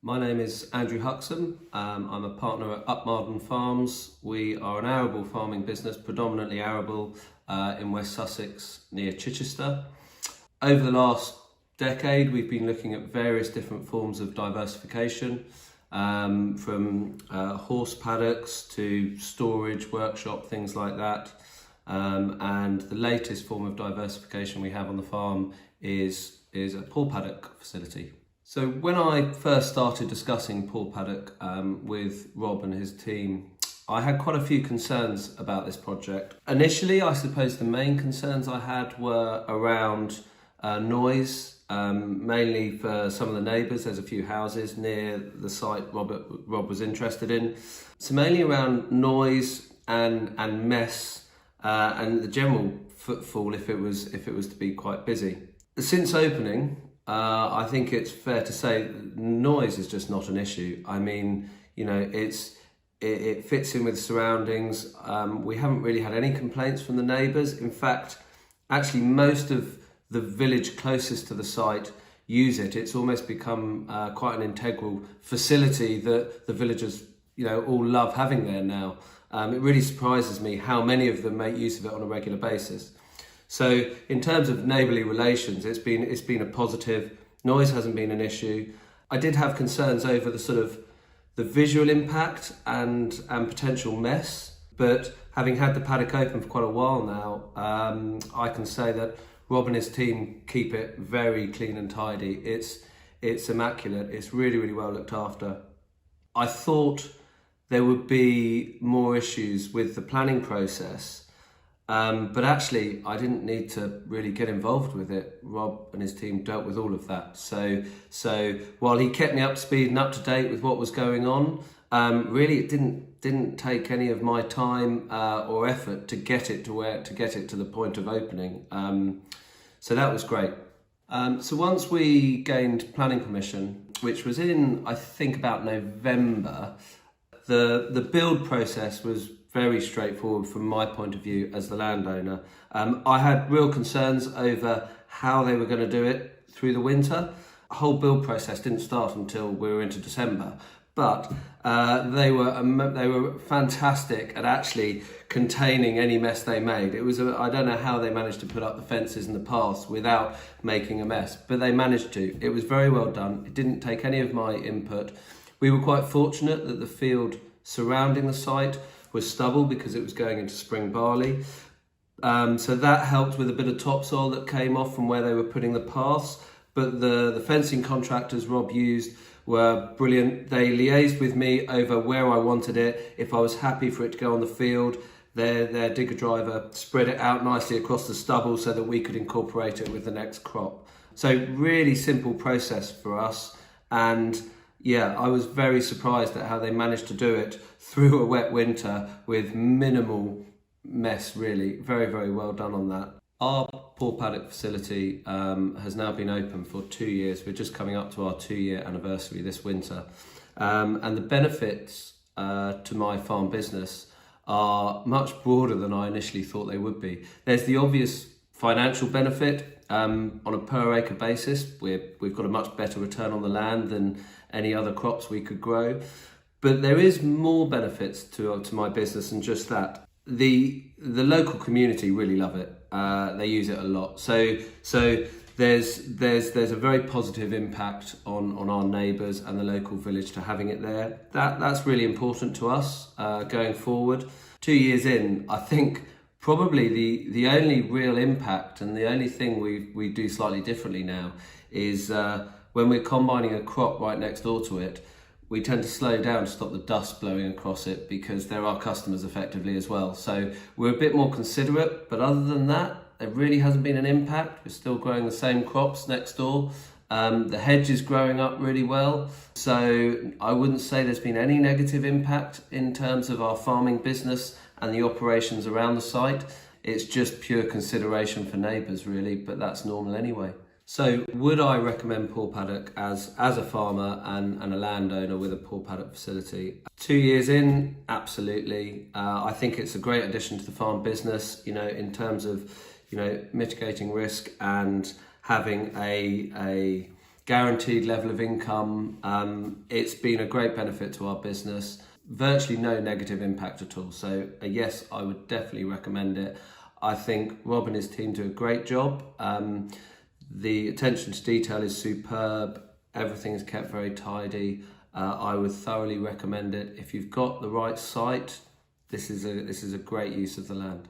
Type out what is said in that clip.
My name is Andrew Huxham. I'm a partner at Upmarden Farms. We are an arable farming business, predominantly arable, in West Sussex near Chichester. Over the last decade, we've been looking at various different forms of diversification, from horse paddocks to storage, workshop, things like that. And the latest form of diversification we have on the farm is a Paw Paddock facility. So when I first started discussing Paw Paddock with Rob and his team, I had quite a few concerns about this project. Initially, I suppose the main concerns I had were around noise, mainly for some of the neighbours. There's a few houses near the site Rob was interested in. So mainly around noise and mess and the general footfall if it was to be quite busy. Since opening, I think it's fair to say noise is just not an issue. I mean, you know, it fits in with surroundings. We haven't really had any complaints from the neighbours. In fact, actually most of the village closest to the site use it. It's almost become quite an integral facility that the villagers, you know, all love having there now. It really surprises me how many of them make use of it on a regular basis. So in terms of neighbourly relations, it's been a positive. Noise hasn't been an issue. I did have concerns over the visual impact and potential mess, but having had the paddock open for quite a while now, I can say that Rob and his team keep it very clean and tidy. It's immaculate. It's really, really well looked after. I thought there would be more issues with the planning process. But actually, I didn't need to really get involved with it. Rob and his team dealt with all of that. So while he kept me up to speed and up to date with what was going on, really it didn't take any of my time or effort to get it to the point of opening. So that was great. So once we gained planning permission, which was in I think about November, the build process was very straightforward from my point of view as the landowner. I had real concerns over how they were going to do it through the winter. The whole build process didn't start until we were into December, but they were fantastic at actually containing any mess they made. I don't know how they managed to put up the fences and the paths without making a mess, but they managed to. It was very well done. It didn't take any of my input. We were quite fortunate that the field surrounding the site was stubble because it was going into spring barley. So that helped with a bit of topsoil that came off from where they were putting the paths. But the fencing contractors Rob used were brilliant. They liaised with me over where I wanted it. If I was happy for it to go on the field, their digger driver spread it out nicely across the stubble so that we could incorporate it with the next crop. So really simple process for us. And yeah, I was very surprised at how they managed to do it through a wet winter with minimal mess, really. Very, very well done on that. Our Paw Paddock facility has now been open for 2 years. We're just coming up to our 2-year anniversary this winter. And the benefits to my farm business are much broader than I initially thought they would be. There's the obvious financial benefit. On a per acre basis, we've got a much better return on the land than any other crops we could grow. But there is more benefits to my business than just that. The local community really love it. They use it a lot. So there's a very positive impact on our neighbours and the local village to having it there. That's really important to us going forward. 2 years in, I think probably the only real impact and the only thing we do slightly differently now is when we're combining a crop right next door to it, we tend to slow down to stop the dust blowing across it because there are customers effectively as well. So we're a bit more considerate, but other than that, there really hasn't been an impact. We're still growing the same crops next door. The hedge is growing up really well. So I wouldn't say there's been any negative impact in terms of our farming business and the operations around the site. It's just pure consideration for neighbours really, but that's normal anyway. So would I recommend Paw Paddock as a farmer and a landowner with a Paw Paddock facility? 2 years in, absolutely. I think it's a great addition to the farm business, you know, in terms of, you know, mitigating risk and having a guaranteed level of income. It's been a great benefit to our business. Virtually no negative impact at all. So yes, I would definitely recommend it. I think Rob and his team do a great job. The attention to detail is superb. Everything is kept very tidy. I would thoroughly recommend it. If you've got the right site, this is a great use of the land.